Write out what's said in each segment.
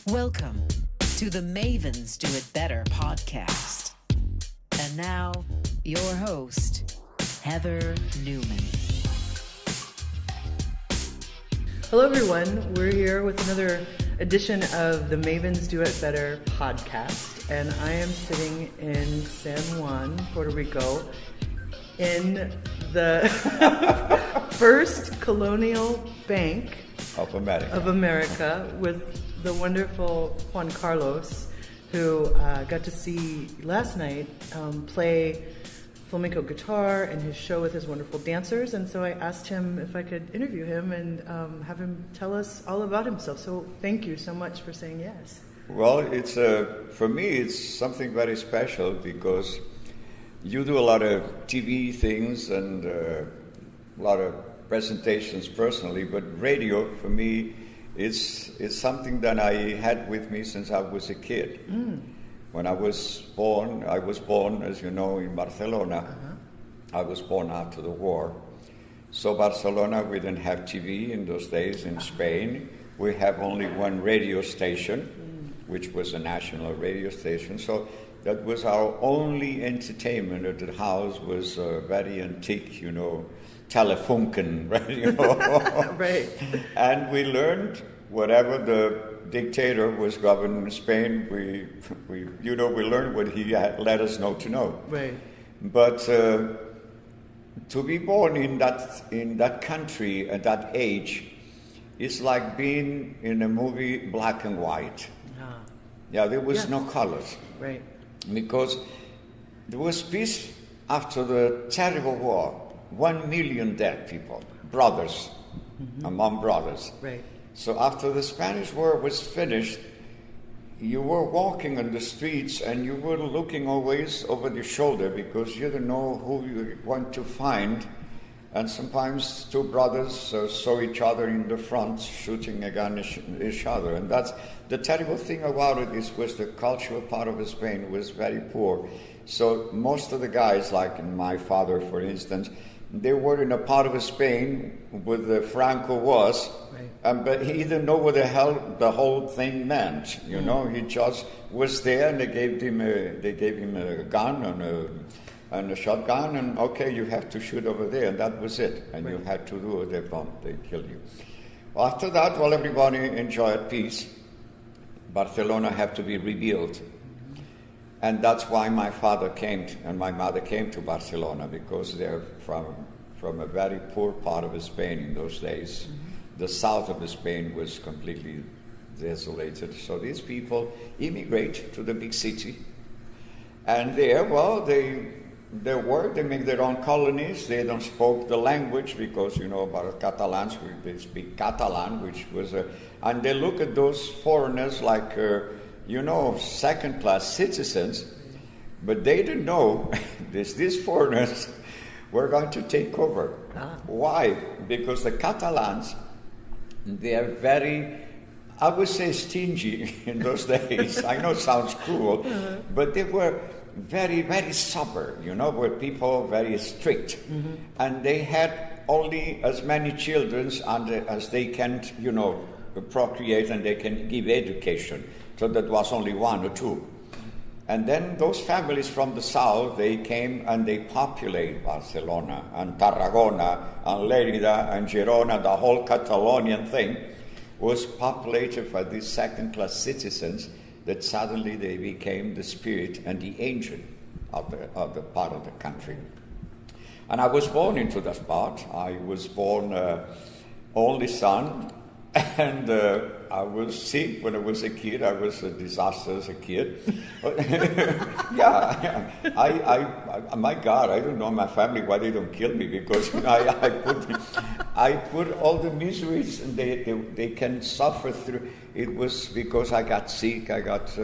Welcome to the Mavens Do It Better podcast. And now, your host, Heather Newman. Hello, everyone. We're here with another edition of the Mavens Do It Better podcast. And I am sitting in San Juan, Puerto Rico, in the first colonial bank of America with the wonderful Juan Carlos, who got to see last night play flamenco guitar and his show with his wonderful dancers. And so I asked him if I could interview him and have him tell us all about himself. So thank you so much for saying yes. Well, it's for me, it's something very special because you do a lot of TV things and a lot of presentations personally, but radio for me it's something that I had with me since I was a kid. When I was born, as you know, in Barcelona. I was born after the war. So Barcelona, we didn't have TV in those days. In Spain, we have only one radio station, which was a national radio station. So that was our only entertainment at the house, was very antique, Telefunken radio. Right. And we learned whatever the dictator was governing Spain, we learned what he had let us know to know. Right. But to be born in that country at that age is like being in a movie black and white. Yeah, there was no colors. Right. Because there was peace after the terrible war. 1 million dead people, brothers, among brothers. Right. So after the Spanish war was finished, you were walking on the streets and you were looking always over your shoulder because you didn't know who you want to find. And sometimes two brothers saw each other in the front shooting against each other. And that's the terrible thing about it was the cultural part of Spain was very poor. So most of the guys, like my father, for instance, they were in a part of Spain where the Franco was, right. But he didn't know what the hell the whole thing meant. He just was there, and they gave him a gun and a shotgun, and okay, you have to shoot over there, and that was it. And you had to do it. They killed you. After that, everybody enjoyed peace. Barcelona had to be rebuilt. And that's why my father and my mother came to Barcelona, because they're from a very poor part of Spain in those days. The south of Spain was completely desolated. So these people immigrate to the big city. And there, they make their own colonies. They don't speak the language because, about Catalans, they speak Catalan, which was and they look at those foreigners like, second-class citizens, but they didn't know these foreigners were going to take over. Why? Because the Catalans, they are very, I would say, stingy in those days. I know it sounds cruel, but they were very, very sober, were people very strict. And they had only as many children as they can, procreate and they can give education. So that was only one or two. And then those families from the south, they came and they populated Barcelona and Tarragona and Lérida and Girona. The whole Catalonian thing was populated by these second-class citizens that suddenly they became the spirit and the engine of the part of the country. And I was born into that part. I was born only son. And I was sick when I was a kid. I was a disaster as a kid. My God, I don't know my family why they don't kill me, because I put all the miseries and they can suffer through. It was because I got sick. I got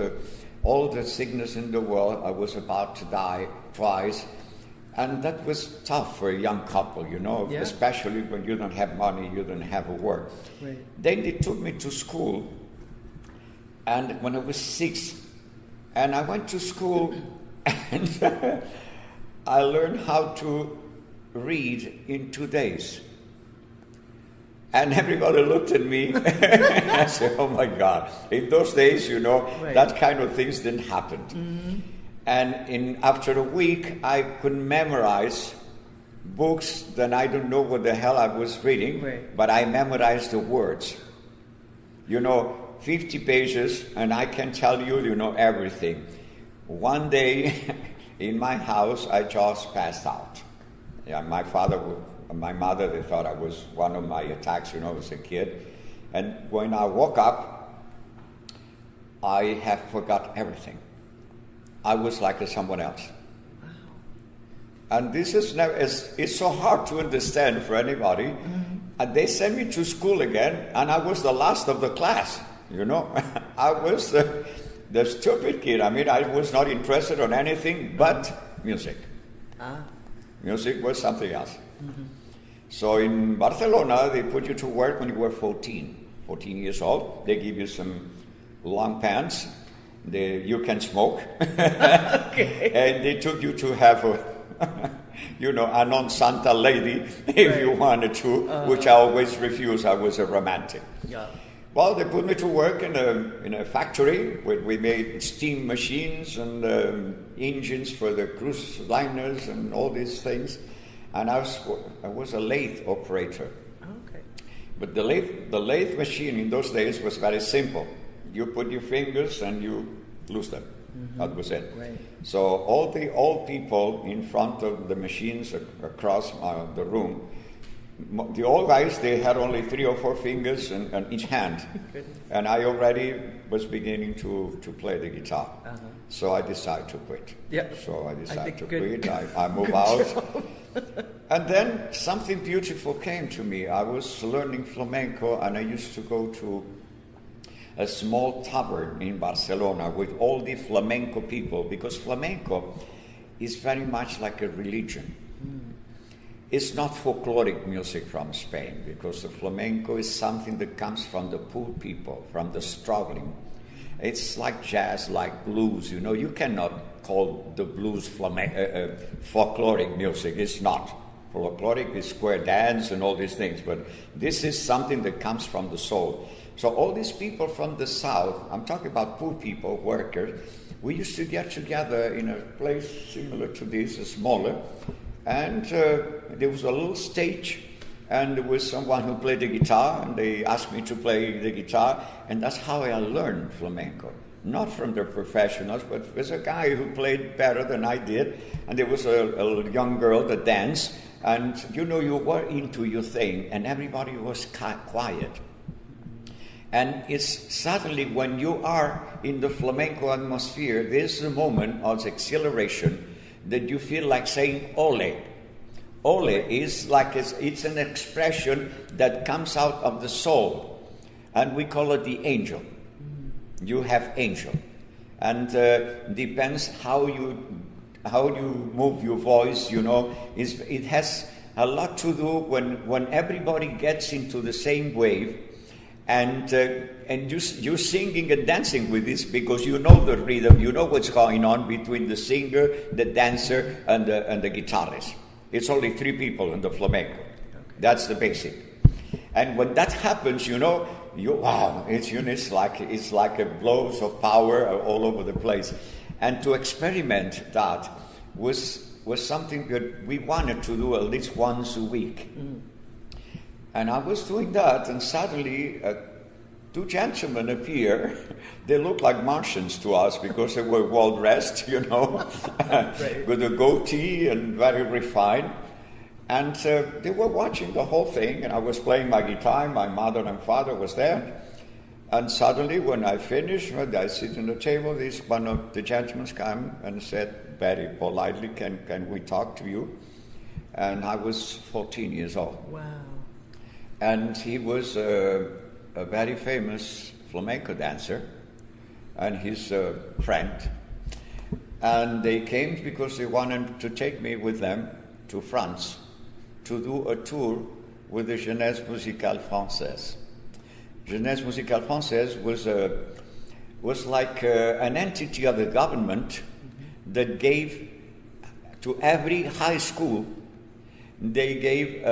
all the sickness in the world. I was about to die twice. And that was tough for a young couple, especially when you don't have money, you don't have a work. Right. Then they took me to school, and when I was 6, and I went to school, and I learned how to read in 2 days. And everybody looked at me. I said, oh my God. In those days, Right. that kind of things didn't happen. Mm-hmm. And after a week, I could memorize books that I don't know what the hell I was reading, right. but I memorized the words. 50 pages, and I can tell you, everything. One day in my house, I just passed out. Yeah, my mother, they thought I was one of my attacks, as a kid. And when I woke up, I have forgot everything. I was like someone else. Wow. And this is never, it's so hard to understand for anybody. Mm-hmm. And they sent me to school again, and I was the last of the class, I was the stupid kid. I mean, I was not interested in anything but music. Music was something else. Mm-hmm. So in Barcelona, they put you to work when you were 14 years old. They give you some long pants. You can smoke. Okay. And they took you to have a non-Santa lady if you wanted to, which I always refused. I was a romantic. Yeah. Well, they put me to work in a factory where we made steam machines and engines for the cruise liners and all these things. And I was a lathe operator. Okay. But the lathe machine in those days was very simple. You put your fingers and you loose them. Mm-hmm. That was it. Right. So all the old people in front of the machines across the room, the old guys, they had only 3 or 4 fingers on each hand. And I already was beginning to play the guitar. Uh-huh. So I decided to quit. Yep. So I decided to quit. I moved out. And then something beautiful came to me. I was learning flamenco, and I used to go to a small tavern in Barcelona with all the flamenco people, because flamenco is very much like a religion. It's not folkloric music from Spain, because the flamenco is something that comes from the poor people, from the struggling. It's like jazz, like blues. You cannot call the blues folkloric music. It's not. Folkloric is square dance and all these things, but this is something that comes from the soul. So all these people from the south, I'm talking about poor people, workers, we used to get together in a place similar to this, smaller, and there was a little stage, and there was someone who played the guitar, and they asked me to play the guitar, and that's how I learned flamenco. Not from the professionals, but there's a guy who played better than I did, and there was a young girl that danced, and you were into your thing, and everybody was quiet. And it's suddenly when you are in the flamenco atmosphere, there's a moment of exhilaration that you feel like saying ole. Ole is like it's an expression that comes out of the soul, and we call it the angel. You have angel, and depends how you move your voice. It has a lot to do when everybody gets into the same wave. And you're singing and dancing with this because you know the rhythm, you know what's going on between the singer, the dancer, and the guitarist. It's only 3 people in the flamenco. Okay. That's the basic. And when that happens, it's like a blows of power all over the place. And to experiment that was something that we wanted to do at least once a week. Mm. And I was doing that, and suddenly 2 gentlemen appear. They looked like Martians to us because they were well-dressed, Right. with a goatee and very refined. And they were watching the whole thing, and I was playing my guitar. My mother and father was there. And suddenly, when I finished, when I sit on the table, one of the gentlemen came and said very politely, can we talk to you? And I was 14 years old. Wow. And he was a very famous flamenco dancer, and his friend. And they came because they wanted to take me with them to France to do a tour with the Jeunesse Musicale Française. Jeunesse Musicale Française was like an entity of the government that gave to every high school, they gave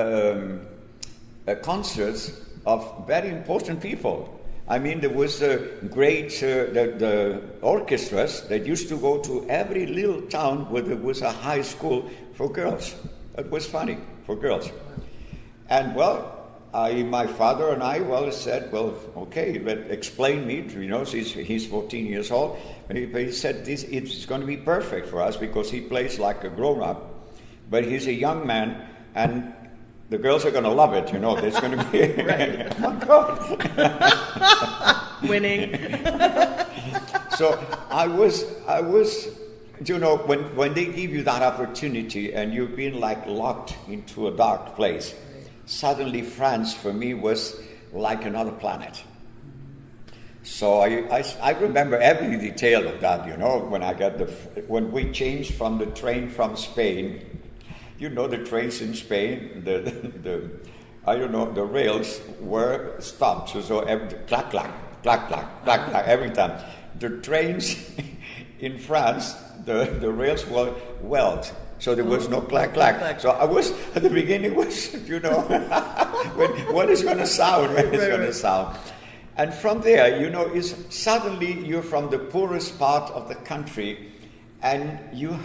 concerts of very important people. I mean, there was great the orchestras that used to go to every little town where there was a high school for girls. It was funny, for girls. And well, my father and I said, well, okay, but explain me, he's 14 years old, and he said it's going to be perfect for us because he plays like a grown-up, but he's a young man, and the girls are going to love it, There's going to be, oh God, winning. So I was, when they give you that opportunity and you've been like locked into a dark place. Suddenly France for me was like another planet. So I remember every detail of that, when we changed from the train from Spain, the trains in Spain, the rails were stopped. So every, clack, clack, clack, clack, clack, clack, every time. The trains in France, the rails were welded. So there was no clack, clack. So I was, at the beginning what is going to sound, when it's going to sound. And from there, is suddenly you're from the poorest part of the country, and you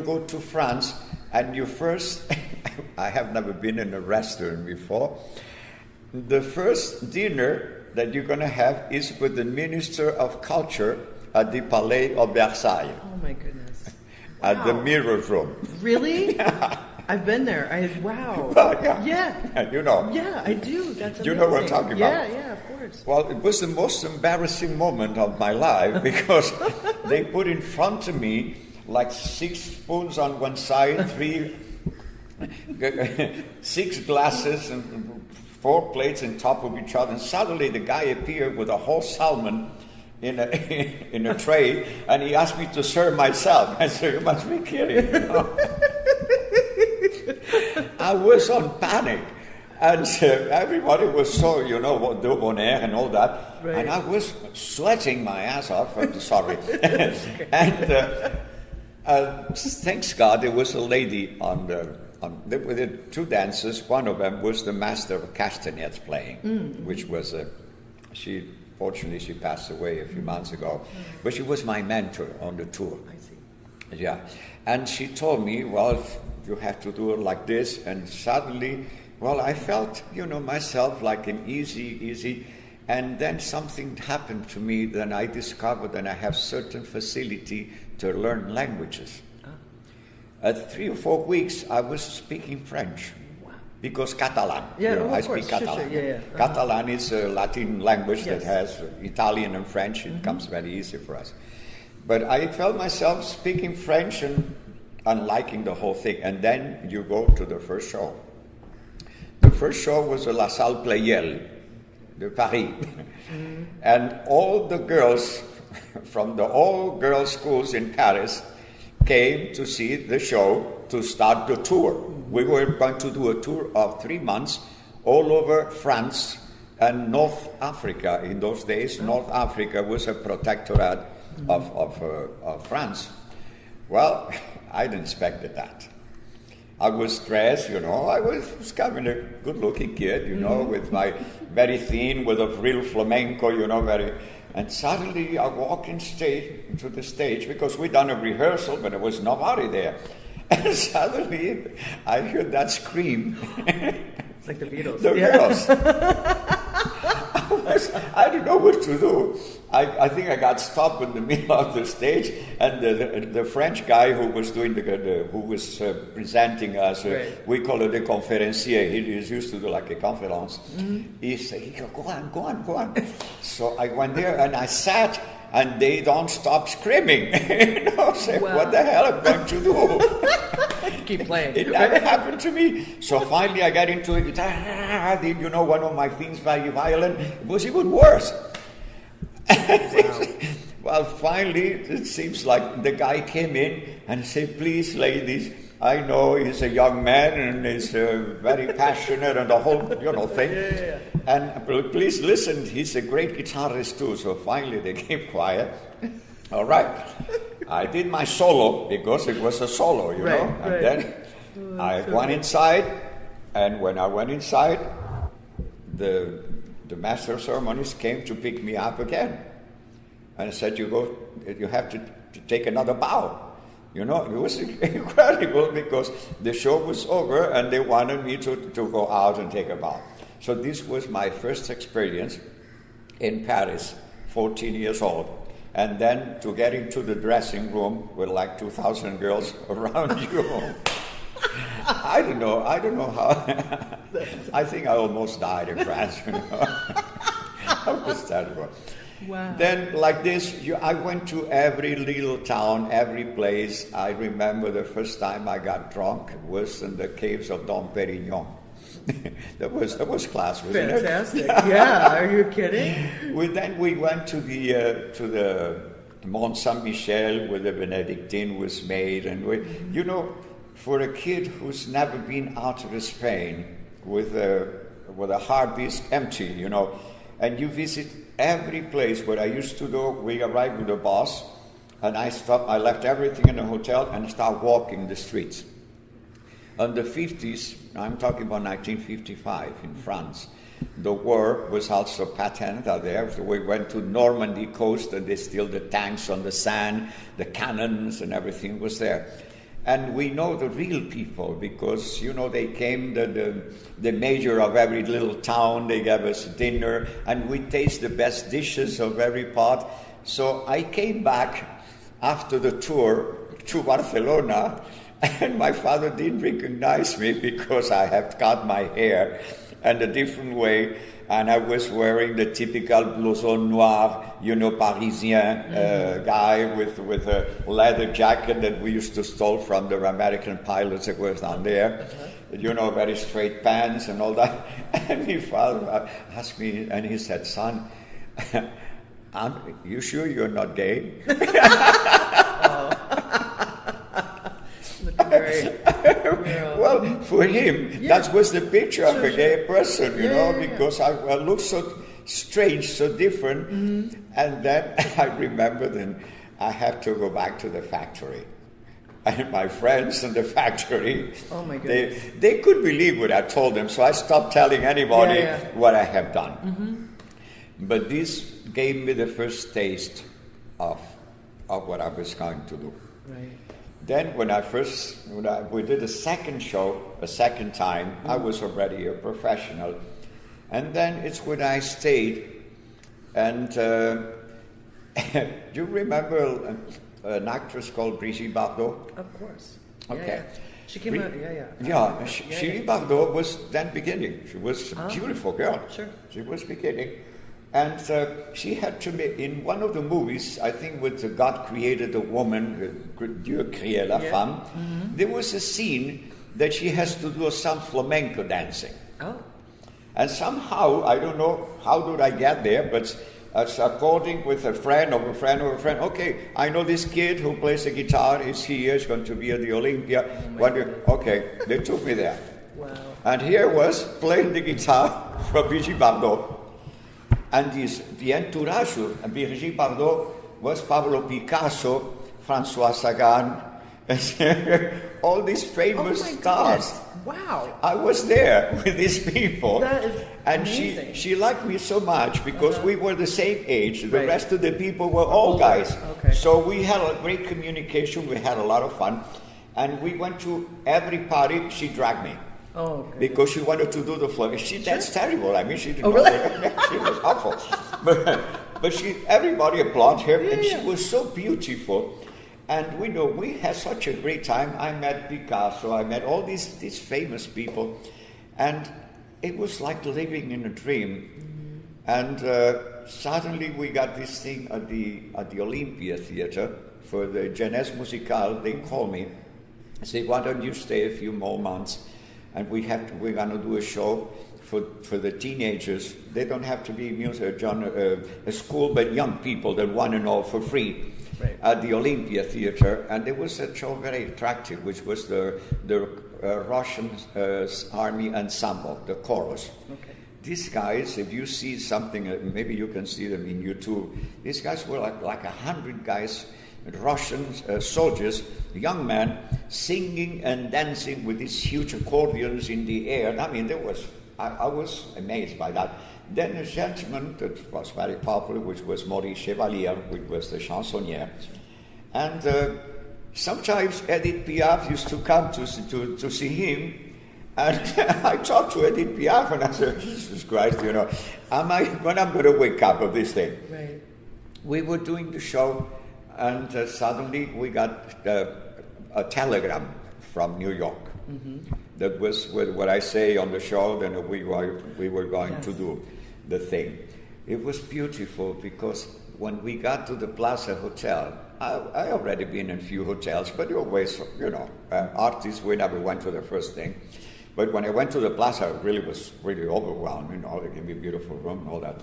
go to France, and you first, I have never been in a restaurant before, the first dinner that you're going to have is with the Minister of Culture at the Palais of Versailles. Oh my goodness. At wow. the mirror room. Really? I've been there. Wow. Yeah. And Yeah, I do. That's amazing. You know what I'm talking about? Yeah, of course. Well, it was the most embarrassing moment of my life because they put in front of me like 6 spoons on one side, 6 glasses and 4 plates on top of each other, and suddenly the guy appeared with a whole salmon in a tray, and he asked me to serve myself. I said, you must be kidding. I was on panic, and everybody was so, debonair and all that, right. And I was sweating my ass off. Sorry. And thanks God, there was a lady there were 2 dancers. One of them was the master of castanets playing, which was Fortunately, she passed away a few months ago. But she was my mentor on the tour. I see. Yeah. And she told me, well, you have to do it like this. And suddenly, I felt, myself like an easy. And then something happened to me. Then I discovered that I have certain facility to learn languages. At 3 or 4 weeks, I was speaking French. Because Catalan, I speak Catalan. Sure. Yeah. Catalan is a Latin language that has Italian and French. It comes very easy for us. But I felt myself speaking French and liking the whole thing. And then you go to the first show. The first show was at La Salle Pleyel de Paris. And all the girls from the all-girls schools in Paris came to see the show to start the tour. We were going to do a tour of 3 months all over France and North Africa. In those days, North Africa was a protectorate of France. Well, I didn't expect that. I was dressed, I was kind of a good-looking kid, with my very thin, with a real flamenco, and suddenly I walk into the stage because we'd done a rehearsal, but there was nobody there. And suddenly I heard that scream. It's like the Beatles. The girls. I didn't know what to do. I think I got stopped in the middle of the stage, and the French guy who was doing who was presenting us, right. We call it a conférencier. He is used to do like a conference. He said, "Go on." So I went there and I sat, and they don't stop screaming. What the hell am I going to do? Keep playing. It never happened to me. So finally I got into the guitar. One of my things, very violent. It was even worse. Wow. Well, finally, it seems like the guy came in and said, "Please, ladies, I know he's a young man and he's very passionate and the whole, thing. Yeah. And please listen, he's a great guitarist too." So finally they came quiet. All right. I did my solo because it was a solo, And then I went inside, and when I went inside, the master of ceremonies came to pick me up again, and said, you have to take another bow. You know, it was incredible because the show was over and they wanted me to go out and take a bow. So this was my first experience in Paris, 14 years old. And then to get into the dressing room with like 2,000 girls around you. I don't know how. I think I almost died in France, you know. That was terrible. Wow. Then, like this, I went to every little town, every place. I remember the first time I got drunk was in the caves of Dom Perignon. that was class, wasn't it? Fantastic. Yeah, are you kidding? Then we went to the Mont Saint Michel where the Benedictine was made, and you know, for a kid who's never been out of Spain with a hard disk empty, you know, and you visit every place where I used to go. We arrived with the boss, and I left everything in the hotel and started walking the streets. In the 50s, I'm talking about 1955 in France, the war was also patent out there. So we went to Normandy coast, and they still the tanks on the sand, the cannons and everything was there. And we know the real people because, you know, they came, the mayor of every little town, they gave us dinner, and we taste the best dishes of every part. So I came back after the tour to Barcelona, and my father didn't recognize me because I had cut my hair and a different way, and I was wearing the typical blouson noir, you know, Parisien guy with a leather jacket that we used to steal from the American pilots that were down there. You know, very straight pants and all that. And my father asked me, and he said, "Son, you sure you're not gay?" Great. Well, for him, that was the picture of a gay person, you know, because I looked so strange, so different. Mm-hmm. And then I remember then I have to go back to the factory. And my friends in the factory, oh my goodness, they could believe what I told them, so I stopped telling anybody what I have done. Mm-hmm. But this gave me the first taste of what I was going to do. Right. Then when we did a second show, a second time, I was already a professional. And then it's when I stayed, and do you remember an actress called Brigitte Bardot? Of course. Okay. Yeah. She came out, Brigitte Bardot was then beginning. She was a beautiful girl. Sure. She was beginning. And she had to make, in one of the movies, I think with God Created a Woman, Dieu créa la femme, there was a scene that she has to do some flamenco dancing. Oh. And somehow, I don't know how did I get there, but according with a friend of a friend of a friend, okay, I know this kid who plays the guitar is here, is going to be at the Olympia. Okay, they took me there. Wow. And here was playing the guitar from Brigitte Bardot. And the entourage of Brigitte Bardot was Pablo Picasso, François Sagan, all these famous stars. Wow. I was there with these people. That is amazing. She liked me so much because we were the same age. The rest of the people were all guys. Okay. So we had a great communication. We had a lot of fun. And we went to every party. She dragged me. Oh, okay. Because she wanted to do the flamenco. That's terrible. I mean, she didn't know. Really? She was awful. But everybody applauded her, and she was so beautiful. And we had such a great time. I met Picasso. I met all these famous people. And it was like living in a dream. Mm-hmm. And suddenly we got this thing at the Olympia Theater for the Janis Musicale. They called me and said, "Why don't you stay a few more months? And we're going to do a show for the teenagers. They don't have to be a school, but young people that want to know for free at the Olympia Theater." And there was a show very attractive, which was the Russian Army Ensemble, the chorus. Okay. These guys, if you see something, maybe you can see them in YouTube. These guys were like 100 guys, Russian soldiers, young men, singing and dancing with these huge accordions in the air. I mean, there was I was amazed by that. Then a gentleman that was very popular, which was Maurice Chevalier, which was the chansonnier. And sometimes Edith Piaf used to come to see him. And I talked to Edith Piaf and I said, Jesus Christ, when I'm going to wake up of this thing. Right. We were doing the show and suddenly we got a telegram from New York. Mm-hmm. That was what I say on the show, then we were going to do the thing. It was beautiful because when we got to the Plaza Hotel, I already been in a few hotels, but always, artists, we never went to the first thing. But when I went to the Plaza, I really was really overwhelmed. They gave me a beautiful room and all that.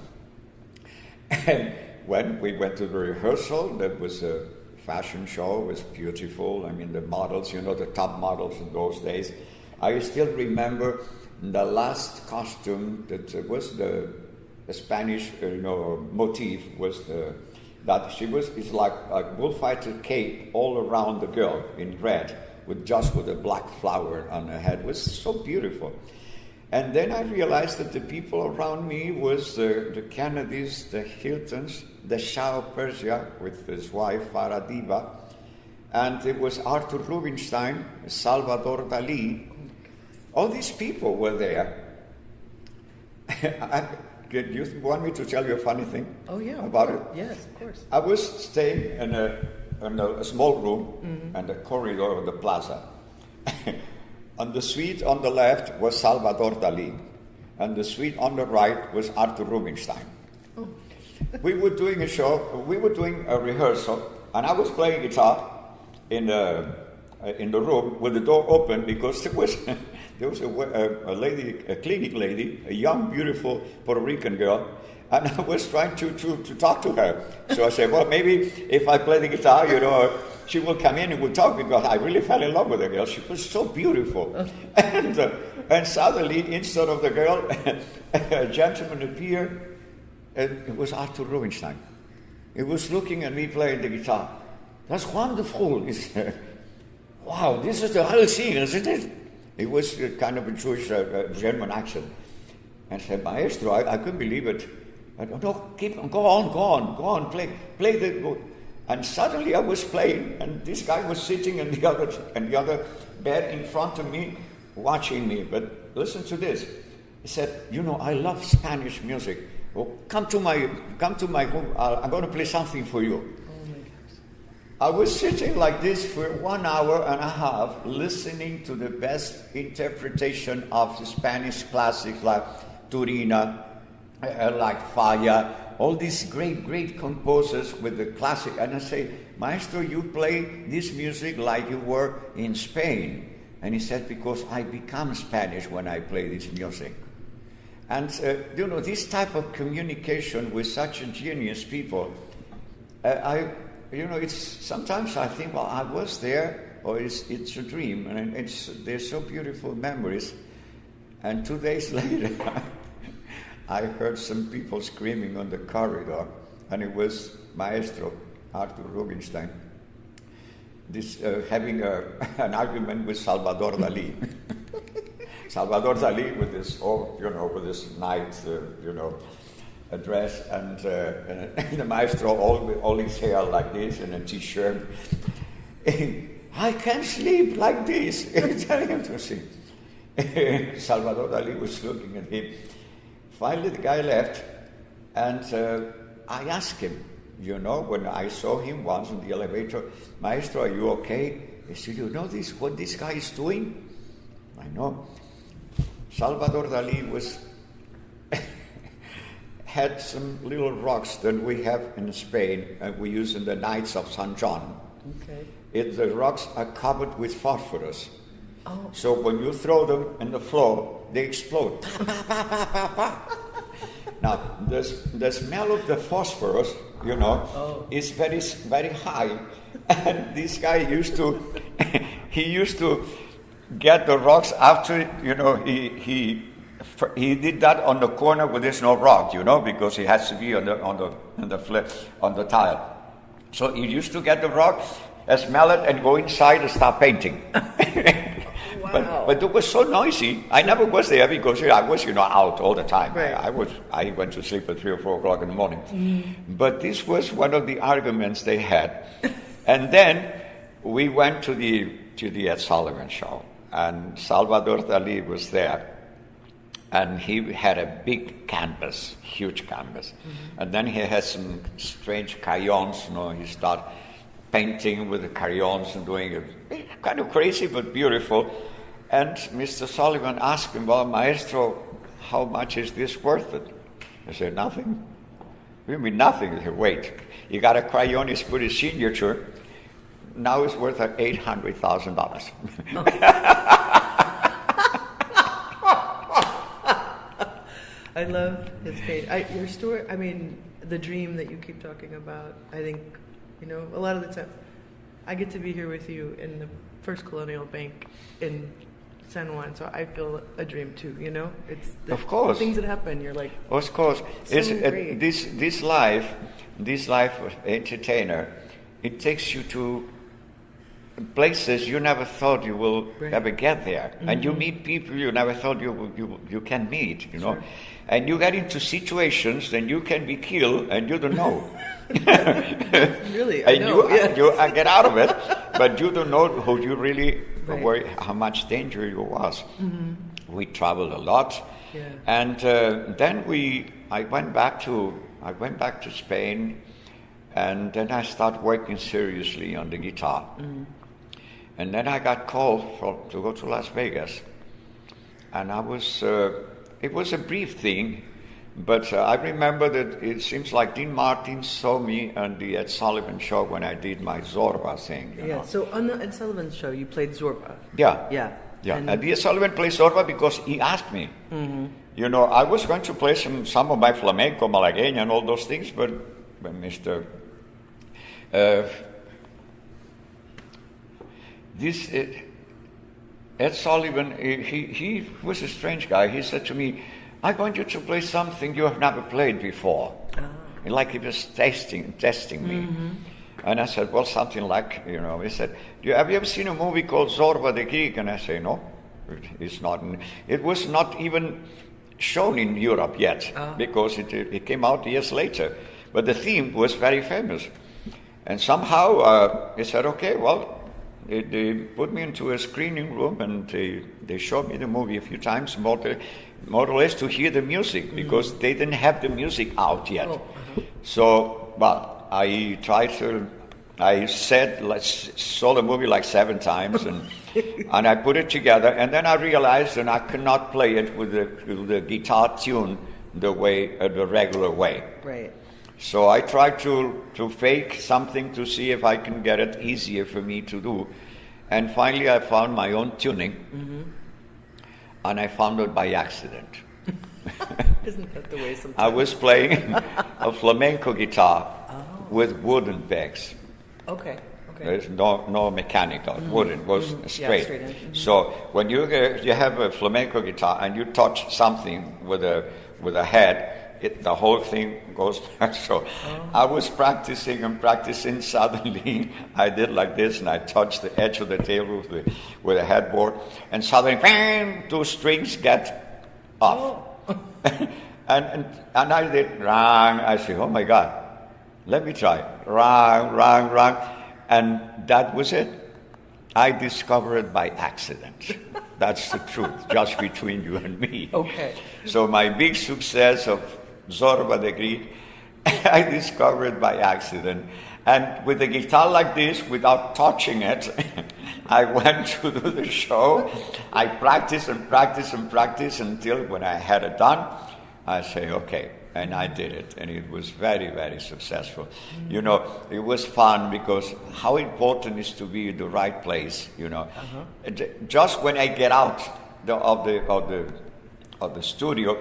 And when we went to the rehearsal, that was a fashion show. It was beautiful. I mean, the models, the top models in those days. I still remember the last costume that was the Spanish, motif was it's like a bullfighter cape all around the girl in red, with a black flower on her head. It was so beautiful. And then I realized that the people around me was the Kennedys, the Hiltons, the Shah of Persia with his wife Farah Diba, and it was Arthur Rubenstein, Salvador Dali. All these people were there. Do you want me to tell you a funny thing? Oh yeah, about it? Yes, of course. I was staying in a small room in the corridor of the plaza. On the suite on the left was Salvador Dali, and the suite on the right was Arthur Rubenstein. Oh. We were doing a show. We were doing a rehearsal, and I was playing guitar in the room with the door open because there was a lady, a clinic lady, a young, beautiful Puerto Rican girl, and I was trying to talk to her. So I said, well, maybe if I play the guitar, she will come in and we'll talk, because I really fell in love with the girl. She was so beautiful. And suddenly, instead of the girl, a gentleman appeared, and it was Arthur Rubenstein. He was looking at me playing the guitar. That's wonderful. He said, wow, this is the whole scene, isn't it? It was kind of a Jewish German accent. And I said, Maestro, I couldn't believe it. I don't know, go on, play the. And suddenly I was playing, and this guy was sitting in the other bed in front of me, watching me. But listen to this. He said, I love Spanish music. Well, come to my room. I'm going to play something for you. I was sitting like this for 1 hour and a half, listening to the best interpretation of the Spanish classics like Turina, like Falla, all these great composers with the classic. And I say, Maestro, you play this music like you were in Spain. And he said, because I become Spanish when I play this music. And, this type of communication with such ingenious people, it's sometimes I think, well, I was there, or it's a dream, and they're so beautiful memories. And 2 days later, I heard some people screaming on the corridor, and it was Maestro Arthur Rubenstein, having an argument with Salvador Dali. Salvador Dali with this, with this nice, address, and the Maestro all his hair like this in a t-shirt. I can't sleep like this. Tell him to sleep. Salvador Dali was looking at him. Finally, the guy left, and I asked him, when I saw him once in the elevator, Maestro, are you okay? He said, what this guy is doing? I know. Salvador Dali had some little rocks that we have in Spain, and we use in the nights of San Juan. Okay. The rocks are covered with phosphorus. Oh. So when you throw them in the floor, they explode. Now, the smell of the phosphorus, is very, very high. And this guy used to get the rocks after, he did that on the corner where there's no rock, because he has to be on the tile. So he used to get the rock, smell it, and go inside and start painting. Wow. But it was so noisy. I never was there because I was, out all the time. Right. I went to sleep at 3 or 4 o'clock in the morning. But this was one of the arguments they had. And then we went to the Ed Sullivan show, and Salvador Dali was there. And he had a big canvas, huge canvas. And then he had some strange crayons, he started painting with the crayons and doing it kind of crazy but beautiful. And Mr. Sullivan asked him, well, maestro, how much is this worth it? I said, nothing. What do you mean nothing? He said, wait, you got a crayon, he's put his signature, now it's worth $800,000. I love his page. Your story, the dream that you keep talking about, I think, a lot of the time, I get to be here with you in the First Colonial Bank in San Juan, so I feel a dream too, It's of course. Things that happen, you're like, of course. So great. This life of entertainer, it takes you to places you never thought you will ever get there, and you meet people you never thought you can meet, Sure. And you get into situations then you can be killed and you don't know. Really, and I know. you get out of it, but you don't know who you really were, how much danger you was. We traveled a lot, and then I went back to Spain, and then I started working seriously on the guitar. And then I got called to go to Las Vegas, and I was. It was a brief thing, but I remember that it seems like Dean Martin saw me on the Ed Sullivan show when I did my Zorba thing. You know? So on the Ed Sullivan show, you played Zorba. Yeah. And Ed Sullivan played Zorba because he asked me. I was going to play some of my flamenco, malagueña, and all those things, but Mr. Ed Sullivan, he was a strange guy. He said to me, I want you to play something you have never played before. Like he was testing me. And I said, well, something like, he said, have you ever seen a movie called Zorba The Geek? And I say, no, it's not. It was not even shown in Europe yet, because it came out years later. But the theme was very famous. And somehow he said, okay, well, they put me into a screening room, and they showed me the movie a few times, more or less to hear the music, because they didn't have the music out yet. So, I saw the movie like 7 times, and I put it together, and then I realized that I could not play it with the guitar tune the regular way. Right. So I tried to fake something to see if I can get it easier for me to do. And finally I found my own tuning. And I found it by accident. Isn't that the way sometimes? I was playing a flamenco guitar with wooden pegs. Okay. There's no mechanical, wooden, was straight. Straight in. So when you have a flamenco guitar and you touch something with a head, the whole thing goes back. So I was practicing and practicing. Suddenly I did like this, and I touched the edge of the table with a headboard, and suddenly, bang, 2 strings get off. and I did rang. I said, oh my God, let me try. Rang. And that was it. I discovered it by accident. That's the truth, just between you and me. Okay. So my big success of Zorba the Geek, I discovered by accident. And with a guitar like this, without touching it, I went to do the show. I practiced until when I had it done, I say, okay. And I did it, and it was very, very successful. It was fun, because how important is to be in the right place, Just when I get out of the studio,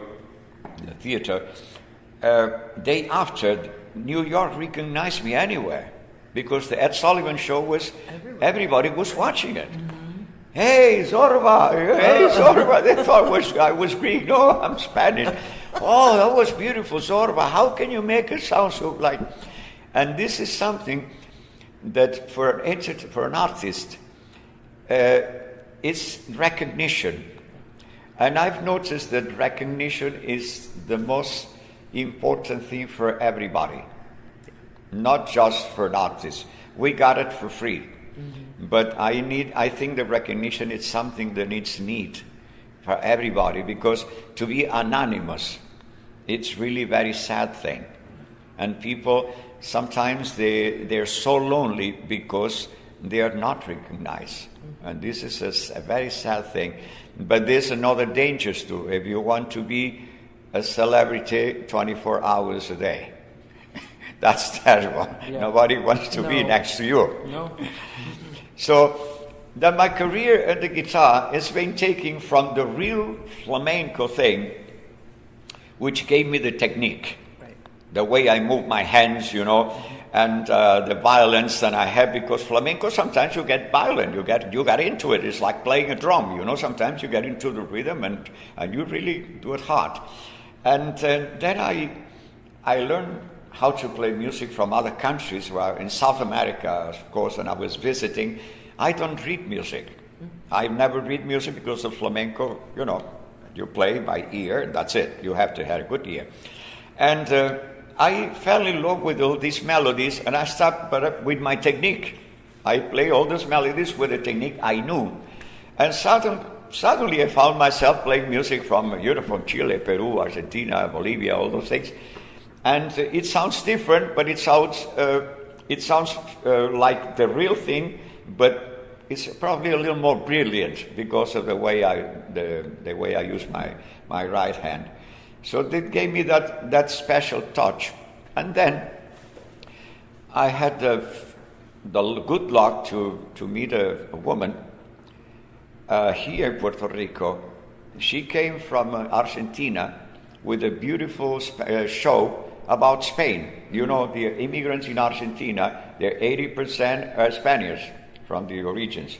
the theater, day after, New York recognized me anywhere, because the Ed Sullivan show was, everybody was watching it. Hey, Zorba! They thought I was Greek. No, I'm Spanish. Oh, that was beautiful, Zorba. How can you make it sound so like? And this is something that for an artist, it it's recognition. And I've noticed that recognition is the most important thing for everybody, not just for artists. We got it for free. Mm-hmm. But I think the recognition is something that needs need for everybody, because to be anonymous, it's really a very sad thing. And people, sometimes they're so lonely because they are not recognized. And this is a very sad thing. But there's another danger too. If you want to be a celebrity 24 hours a day, that's terrible. Yeah. Nobody wants to be next to you. No. So that my career at the guitar has been taken from the real flamenco thing, which gave me the technique, right, the way I move my hands, and the violence that I have, because flamenco, sometimes you get violent, you get into it. It's like playing a drum, sometimes you get into the rhythm and you really do it hard. And then I learned how to play music from other countries, where in South America, of course, and I was visiting. I don't read music. I never read music because of flamenco, you play by ear, that's it. You have to have a good ear. And I fell in love with all these melodies, and I started with my technique. I play all these melodies with a technique I knew. And suddenly I found myself playing music from Chile, Peru, Argentina, Bolivia, all those things. And it sounds different, but it sounds like the real thing, but it's probably a little more brilliant because of the way I use my right hand. So that gave me that special touch. And then I had the good luck to meet a woman here in Puerto Rico. She came from Argentina with a beautiful show about Spain. The immigrants in Argentina, they're 80% Spaniards from the origins.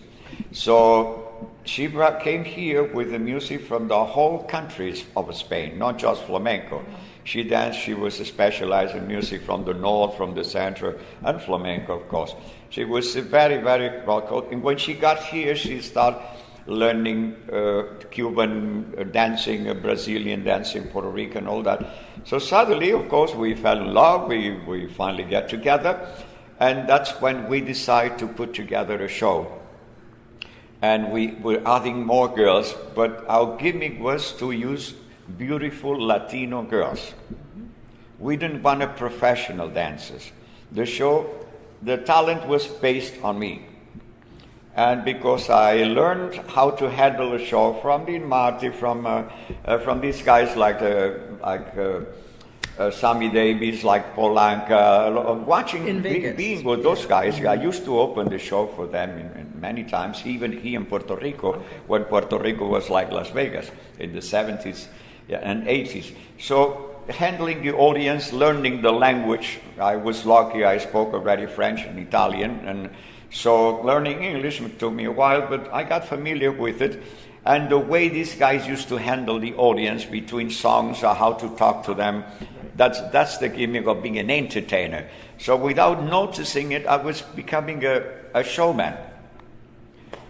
So she came here with the music from the whole countries of Spain, not just flamenco. She was specialized in music from the north, from the center, and flamenco, of course. She was very, very well. And when she got here, she started learning Cuban dancing, Brazilian dancing, Puerto Rican, all that. So suddenly, of course, we fell in love. We finally get together. And that's when we decided to put together a show. And we were adding more girls, but our gimmick was to use beautiful Latino girls. We didn't want a professional dancers. The talent was based on me. And because I learned how to handle a show from Dean Marty, from these guys like Sammy Davis, like Polanca, watching, being with those guys. I used to open the show for them many times, even here in Puerto Rico, when Puerto Rico was like Las Vegas in the 70s and 80s. So handling the audience, learning the language. I was lucky, I spoke already French and Italian, and so learning English took me a while, but I got familiar with it. And the way these guys used to handle the audience between songs, or how to talk to them, that's the gimmick of being an entertainer. So without noticing it, I was becoming a showman.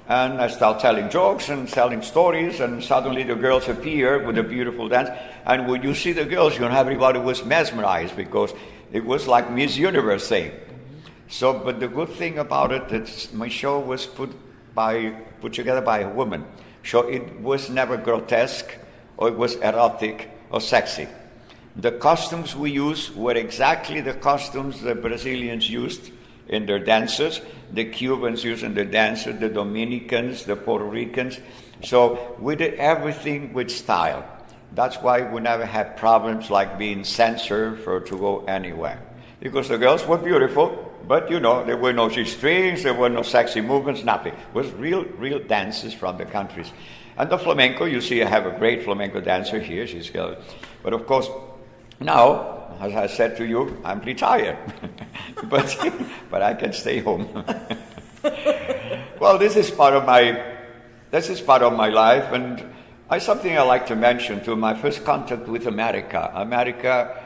And I started telling jokes and telling stories, and suddenly the girls appear with a beautiful dance. And when you see the girls, everybody was mesmerized, because it was like Miss Universe thing. So, but the good thing about it, that my show was put together by a woman. So it was never grotesque, or it was erotic or sexy. The costumes we used were exactly the costumes the Brazilians used in their dances, the Cubans used in their dances, the Dominicans, the Puerto Ricans. So we did everything with style. That's why we never had problems like being censored to go anywhere. Because the girls were beautiful, but there were no G-strings, there were no sexy movements, nothing. It was real dances from the countries. And the flamenco, you see, I have a great flamenco dancer here. She's good. But of course, now, as I said to you, I'm retired. but I can stay home. Well, this is part of my life, and something I like to mention too. My first contact with America. America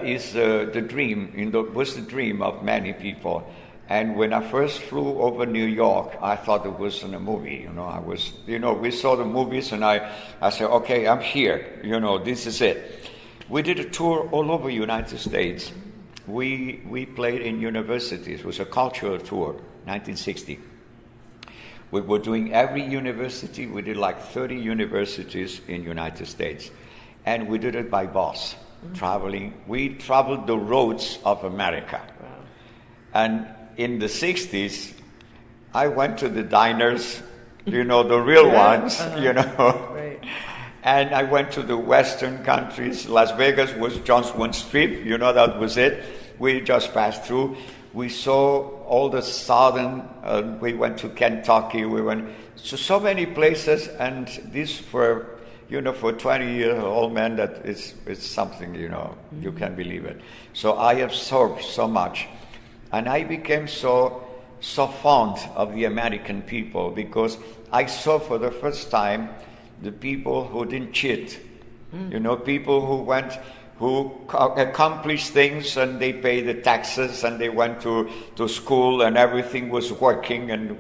is the dream. Was the dream of many people. And when I first flew over New York, I thought it was in a movie. We saw the movies, and I said, okay, I'm here. This is it. We did a tour all over the United States. We played in universities. It was a cultural tour, 1960. We were doing every university. We did like 30 universities in the United States. And we did it by bus, traveling. We traveled the roads of America. Wow. And in the 60s, I went to the diners, the real ones, Right. And I went to the Western countries. Las Vegas was just one strip, that was it. We just passed through. We saw all the southern, we went to Kentucky, we went to so many places, and this for 20-year-old man, that it's something, you can't believe it. So I absorbed so much. And I became so fond of the American people, because I saw for the first time the people who didn't cheat. People who accomplished things, and they paid the taxes, and they went to school, and everything was working, and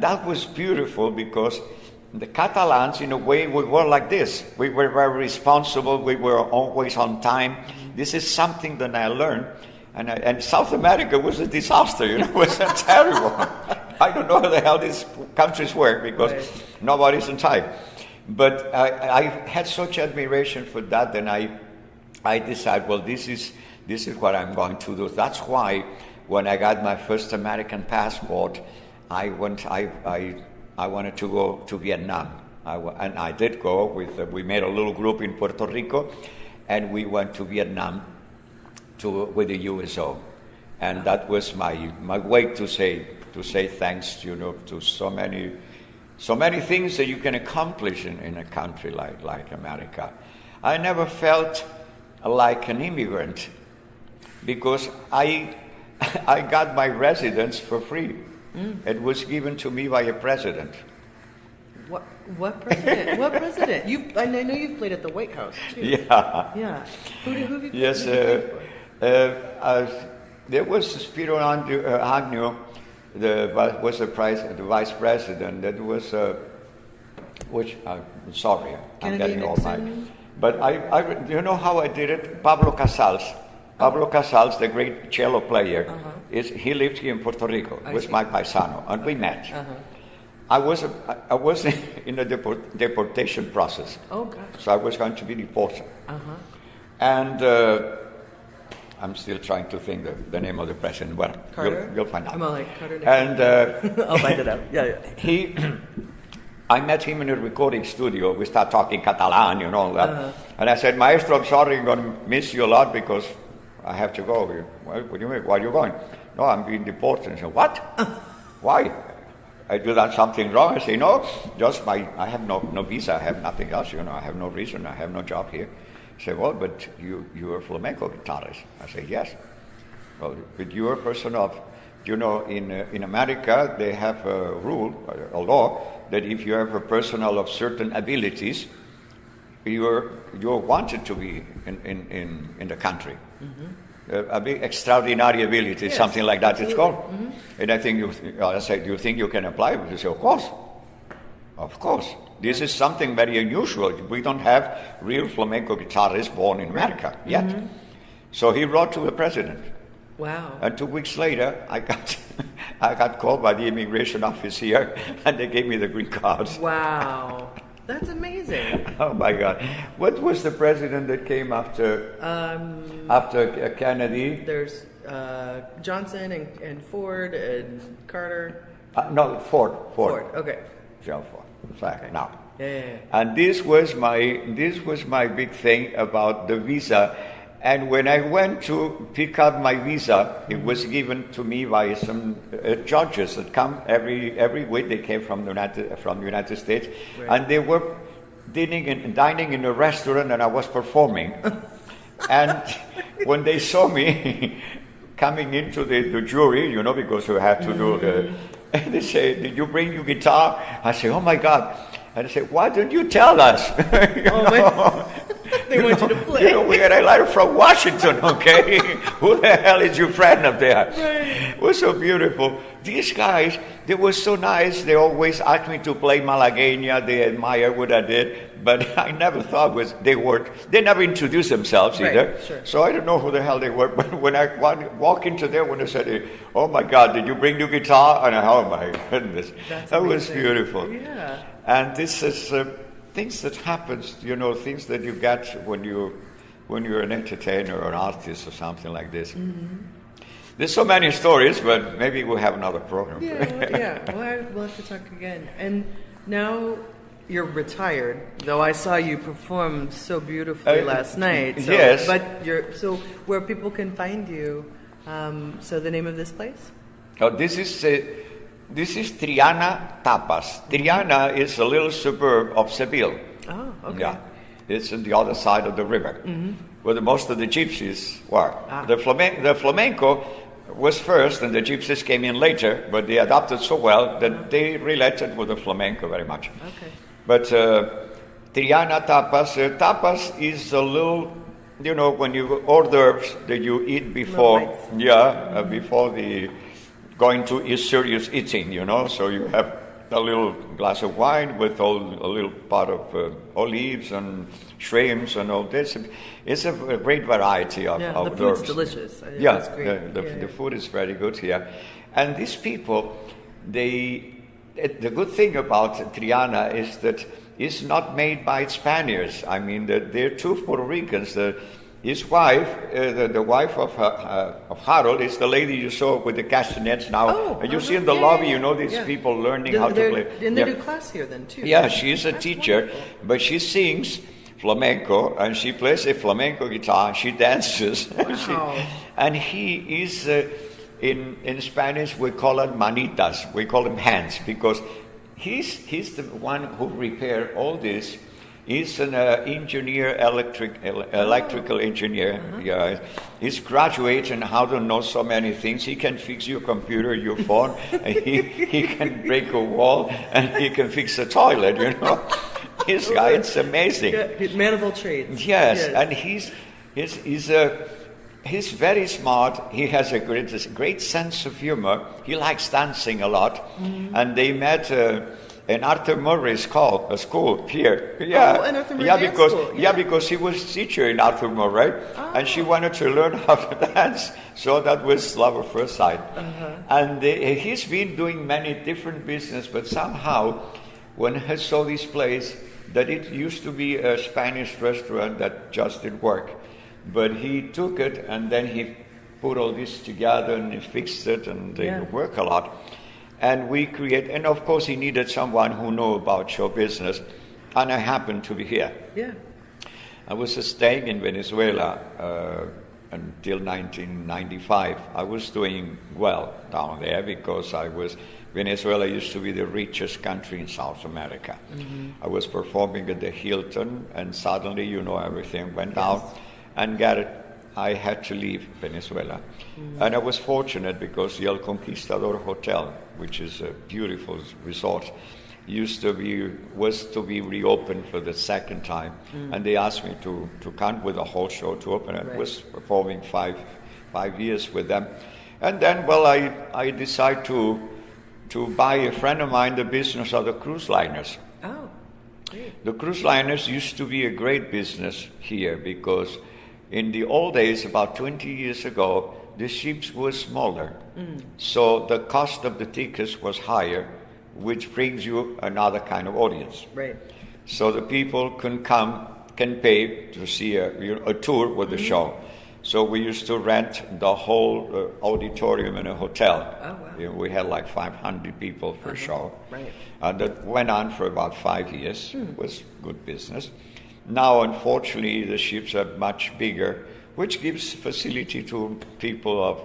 that was beautiful, because the Catalans, in a way, we were like this. We were very responsible. We were always on time. This is something that I learned. And South America was a disaster, it was terrible. I don't know how the hell these countries work, because nobody's on time. But I had such admiration for that, and I decided, well, this is what I'm going to do. That's why when I got my first American passport, I wanted to go to Vietnam. And I did go we made a little group in Puerto Rico, and we went to Vietnam with the USO. And that was my way to say thanks, to so many things that you can accomplish in a country like America. I never felt like an immigrant, because I got my residence for free. It was given to me by a president. What president? What president? I know you've played at the White House too. Yeah. Who have you played? Yes. There was Spiro Agnew, was the vice president. That was which I'm sorry, I'm getting all my. But I you know how I did it? Pablo Casals. Pablo Casals, the great cello player, he lived here in Puerto Rico. Was my paisano, and we met. I was in a deportation process. Oh gosh! So I was going to be deported. And I'm still trying to think the name of the president. Well, you'll find out. I'm all like Carter. And I'll find it out. Yeah. I met him in a recording studio. We start talking Catalan, all that. And I said, Maestro, I'm sorry, I'm going to miss you a lot because I have to go. What do you mean? Why are you going? No, I'm being deported. I said, what? Why? I do that something wrong? I say, no, just I have no visa. I have nothing else. I have no reason. I have no job here. He said, well, but you're a flamenco guitarist. I said, yes. Well, but you're a person of, in America, they have a rule, a law, that if you have a person of certain abilities, you're wanted to be in the country. A big extraordinary ability, yes, something like that absolutely. It's called. And I think I said, do you think you can apply? He said, of course. This is something very unusual. We don't have real flamenco guitarists born in America yet. So he wrote to the president. Wow. And 2 weeks later, I got called by the immigration office here, and they gave me the green card. Wow. That's amazing. Oh my God! What was the president that came after Kennedy? There's Johnson and Ford and Carter. No, Ford. Okay. John Ford. Sorry. Okay. Now. Yeah. And this was my big thing about the visa. And when I went to pick up my visa, it was given to me by some judges that come every week. They came from the United States, right. And they were dining in a restaurant, and I was performing. And when they saw me coming into the jury, because we had to do the, and they say, "Did you bring your guitar?" I say, "Oh my God!" And I say, "Why didn't you tell us?" They want you to play. We got a letter from Washington, okay? Who the hell is your friend up there? Right. It was so beautiful. These guys, they were so nice. They always asked me to play Malagueña. They admire what I did. But I never thought they never introduced themselves either. Right, sure. So I don't know who the hell they were. But when I walk into there, when they said, oh my God, did you bring your guitar? And oh my goodness. That was beautiful. Yeah. And this is things that happens, things that you get when you're an entertainer or an artist or something like this. Mm-hmm. There's so many stories, but maybe we'll have another program. Yeah. Well, we'll have to talk again. And now you're retired, though I saw you perform so beautifully last night. So, yes. But so where people can find you, so the name of this place? Oh, this is Triana Tapas. Triana is a little suburb of Seville. Oh, okay. Yeah. It's on the other side of the river, where most of the gypsies were. Ah. The flamenco was first, and the gypsies came in later, but they adapted so well that they related with the flamenco very much. Okay. But Triana Tapas, tapas is a little, when you hors d'oeuvres that you eat before, before the going to serious eating, so you have a little glass of wine with a little pot of olives and shrimps and all this. It's a great variety of the food's herbs. delicious. Yeah, great. The food is very good here. And these people, the good thing about Triana is that it's not made by Spaniards. I mean, they're two Puerto Ricans. His wife, the wife of Harold, is the lady you saw with the castanets now. You see in the lobby, these people learning how to play. And they do class here then, too. Yeah, she's a teacher, wonderful. but she sings flamenco, and she plays a flamenco guitar. She dances. Wow. And he is, in Spanish, we call it manitas. We call him hands, because he's the one who repaired all this. He's an engineer, electrical engineer. Yeah, he's graduated and how to know so many things. He can fix your computer, your phone. And he can break a wall, and he can fix a toilet. This guy, it's amazing. Yeah, man of all trades. Yes. And he's very smart. He has a great sense of humor. He likes dancing a lot, and they met. In Arthur Murray's school here. Yeah. Oh, and Arthur Murray school. Because he was teacher in Arthur Murray, and she wanted to learn how to dance. So that was love at first sight. And he's been doing many different business, but somehow, when he saw this place, that it used to be a Spanish restaurant that just didn't work, but he took it and then he put all this together and he fixed it, and they work a lot. And and of course he needed someone who knew about show business, and I happened to be here. Yeah. I was staying in Venezuela until 1995. I was doing well down there because Venezuela used to be the richest country in South America. I was performing at the Hilton, and suddenly, everything went out, and I had to leave Venezuela. And I was fortunate because the El Conquistador Hotel, which is a beautiful resort, was to be reopened for the second time. And they asked me to come with a whole show to open it. I was performing five years with them. And then, I decided to buy a friend of mine the business of the cruise liners. Oh, great. The cruise liners used to be a great business here because in the old days, about 20 years ago, the ships were smaller. So the cost of the tickets was higher, which brings you another kind of audience. Right. So the people can pay to see a tour with the show. So we used to rent the whole auditorium in a hotel. Oh, wow. We had like 500 people per show. Right. And that went on for about 5 years. It was good business. Now, unfortunately, the ships are much bigger, which gives facility to people of,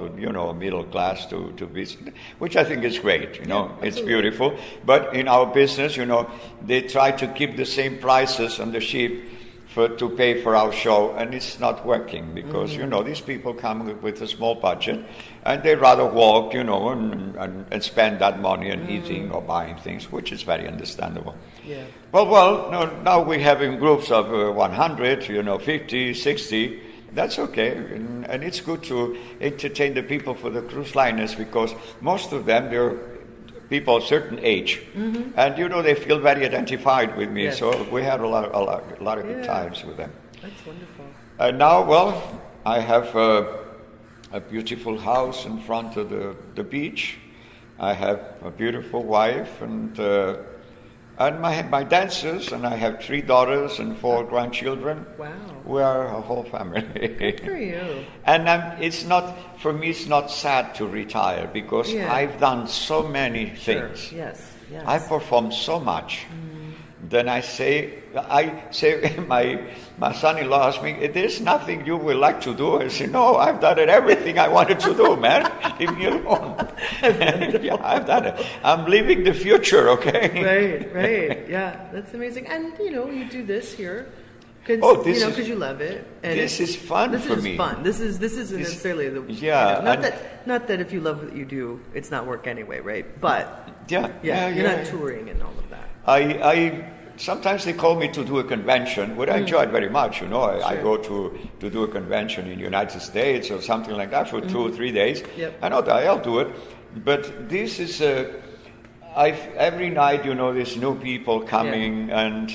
middle class to visit, which I think is great, it's beautiful. But in our business, they try to keep the same prices on the ship to pay for our show, and it's not working because these people come with a small budget, and they rather walk, and spend that money on eating or buying things, which is very understandable. Yeah. Well, no, now we're having groups of 100, 50, 60. That's okay, and it's good to entertain the people for the cruise liners because most of them, they're people a certain age, and they feel very identified with me. Yes. So we had a lot of good times with them. That's wonderful. And now, well, I have a beautiful house in front of the beach. I have a beautiful wife and my dancers, and I have 3 daughters and 4 grandchildren. Wow. We are a whole family. Good for you. And it's not sad to retire because I've done so many things. Sure. Yes. I've performed so much. Then I say, my son-in-law asked me, there's nothing you would like to do? I say, no, I've done everything I wanted to do, man. Leave me alone. Yeah, I've done it. I'm living the future, okay? Right. Yeah, that's amazing. And, you do this here. Because you love it. And this is fun for me. This isn't necessarily the... Yeah. Not that if you love what you do, it's not work anyway, right? But... Yeah. You're not touring and all of that. I sometimes they call me to do a convention, which I enjoy very much. Sure. I go to do a convention in the United States or something like that for 2 or 3 days. Yep. I know that I'll do it, but this is every night, there's new people coming, and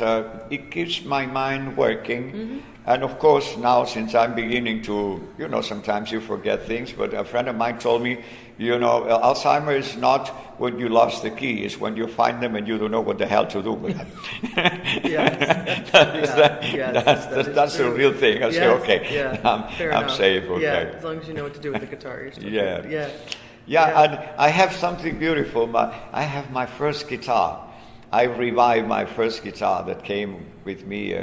it keeps my mind working. And of course, now since I'm beginning to, sometimes you forget things, but a friend of mine told me, Alzheimer is not when you lost the key, it's when you find them and you don't know what the hell to do with them. That's the real thing. I say, okay, I'm safe, okay. Yeah, as long as you know what to do with the guitar. You're still good. Yeah, and I have something beautiful. I have my first guitar. I revived my first guitar that came with me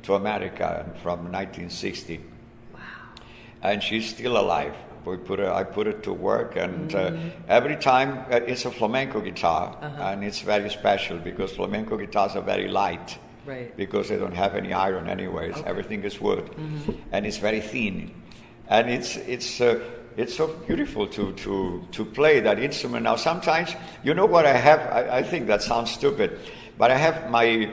to America from 1960. Wow. And she's still alive. I put it to work, and every time it's a flamenco guitar, and it's very special because flamenco guitars are very light. Right. Because they don't have any iron anyways. Okay. Everything is wood. And it's very thin. And it's so beautiful to play that instrument. Now, sometimes, what I have? I think that sounds stupid, but I have my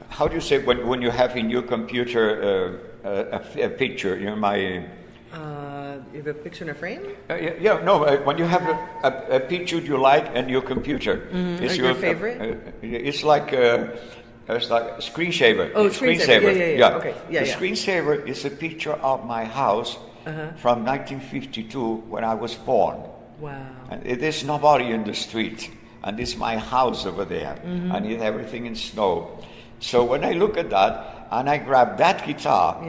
how do you say when you have in your computer a picture? You have a picture in a frame? When you have a picture you like and your computer. Is your favorite? It's like a screensaver. Oh, screensaver. Yeah. Okay. The screensaver is a picture of my house from 1952 when I was born. Wow. And there's nobody in the street, and it's my house over there, and it's everything in snow. So when I look at that and I grab that guitar,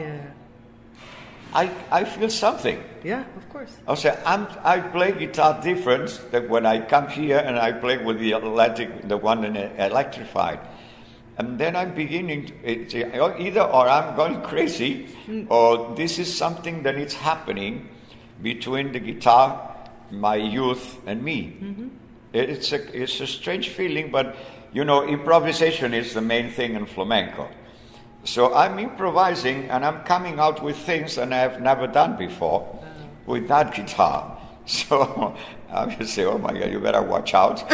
I feel something. Yeah, of course. I play guitar different than when I come here and I play with the one electrified. And then I'm beginning to, either or I'm going crazy, or this is something that is happening between the guitar, my youth, and me. It's a strange feeling, but improvisation is the main thing in flamenco. So I'm improvising and I'm coming out with things that I have never done before with that guitar. So I will say, oh my God, you better watch out.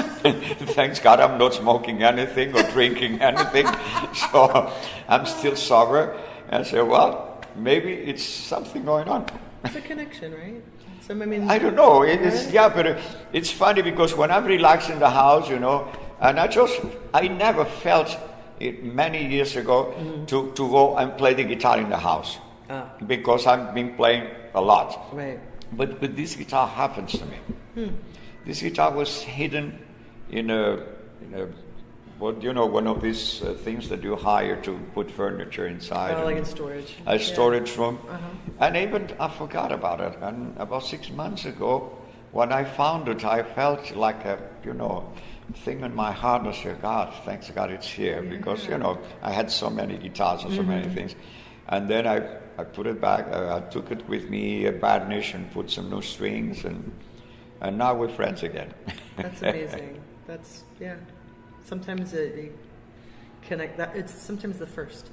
Thanks God I'm not smoking anything or drinking anything. So I'm still sober. And I say, well, maybe it's something going on. It's a connection, right? I don't know. But it's funny because when I'm relaxed in the house, and I never felt it many years ago to go and play the guitar in the house because I've been playing a lot. Right. But this guitar happens to me. This guitar was hidden in one of these things that you hire to put furniture inside. Oh, like in storage. A storage room. And I forgot about it. And about 6 months ago, when I found it, I felt like a, thing in my heart. I said, God, thanks God it's here. Because, I had so many guitars and so many things. And then I put it back. I took it with me, a varnish, and put some new strings. And now we're friends again. That's amazing. Sometimes connect that. It's sometimes the first,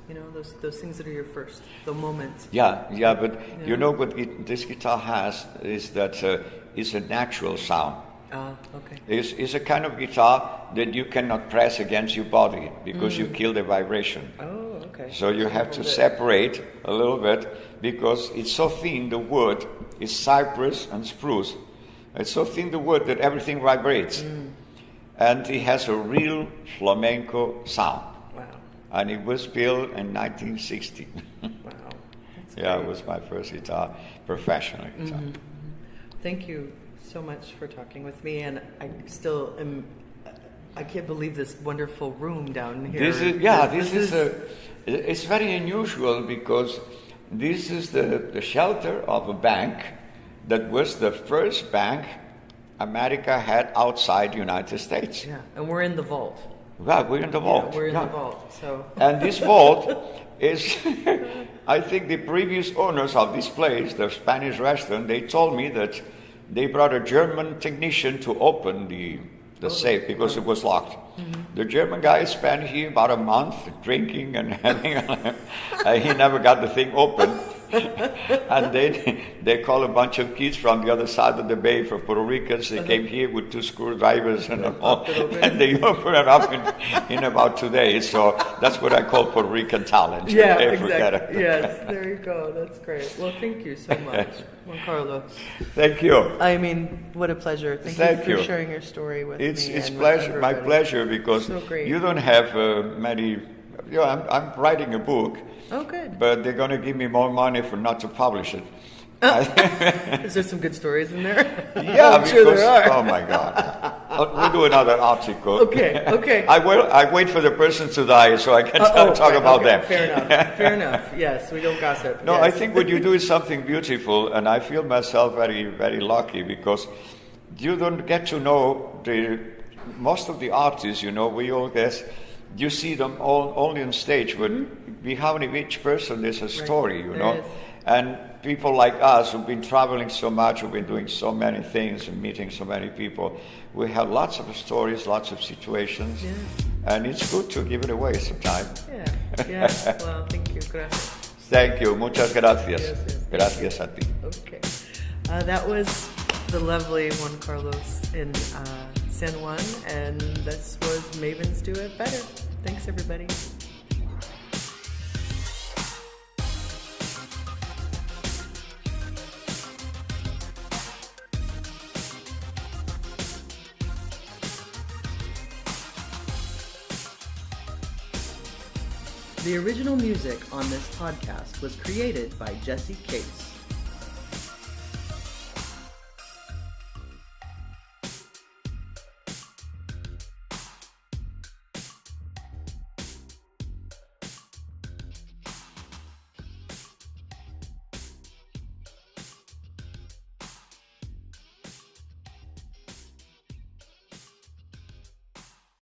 those things that are your first, the moments. Yeah, but you know what this guitar has is that it's a natural sound. Okay. It's a kind of guitar that you cannot press against your body because you kill the vibration. Oh, okay. So you have to separate a little bit because it's so thin, the wood is cypress and spruce. It's so thin, the wood, that everything vibrates. And it has a real flamenco sound. Wow. And it was built in 1960. Wow. Yeah, it was my first guitar, professional guitar. Thank you so much for talking with me, and I still am. I can't believe this wonderful room down here. It's very unusual because this is the shelter of a bank that was the first bank America had outside the United States. Yeah, and we're in the vault. Well, we're in the vault. Yeah, we're in the vault. So. And this vault is, I think the previous owners of this place, the Spanish restaurant, they told me that they brought a German technician to open the safe because it was locked. The German guy spent here about a month drinking and having, he never got the thing open. And then they called a bunch of kids from the other side of the bay from Puerto Ricans. They came here with 2 screwdrivers and all, and they opened it up in about 2 days. So that's what I call Puerto Rican talent. Yeah, exactly. Yes, there you go. That's great. Well, thank you so much, Juan Carlos. Thank you. I mean, what a pleasure. Thank you for sharing your story with me. It's my pleasure because you don't have many. I'm writing a book. Oh, good. But they're going to give me more money for not to publish it. Is there some good stories in there? Yeah, I'm sure there are. Oh my God. We'll do another article. Okay. I wait for the person to die so I can talk about them. Fair enough. Yes, we don't gossip. No, yes. I think what you do is something beautiful, and I feel myself very, very lucky because you don't get to know most of the artists, we all guess. You see them all only on stage, but behind each person there's a story, And people like us who've been traveling so much, who've been doing so many things and meeting so many people, we have lots of stories, lots of situations, and it's good to give it away sometime. Yeah. Well, thank you. Gracias. Thank you. Muchas gracias. Yes. Gracias a ti. Okay. That was the lovely Juan Carlos in San Juan, and this was Mavens Do It Better. Thanks, everybody. The original music on this podcast was created by Jesse Case.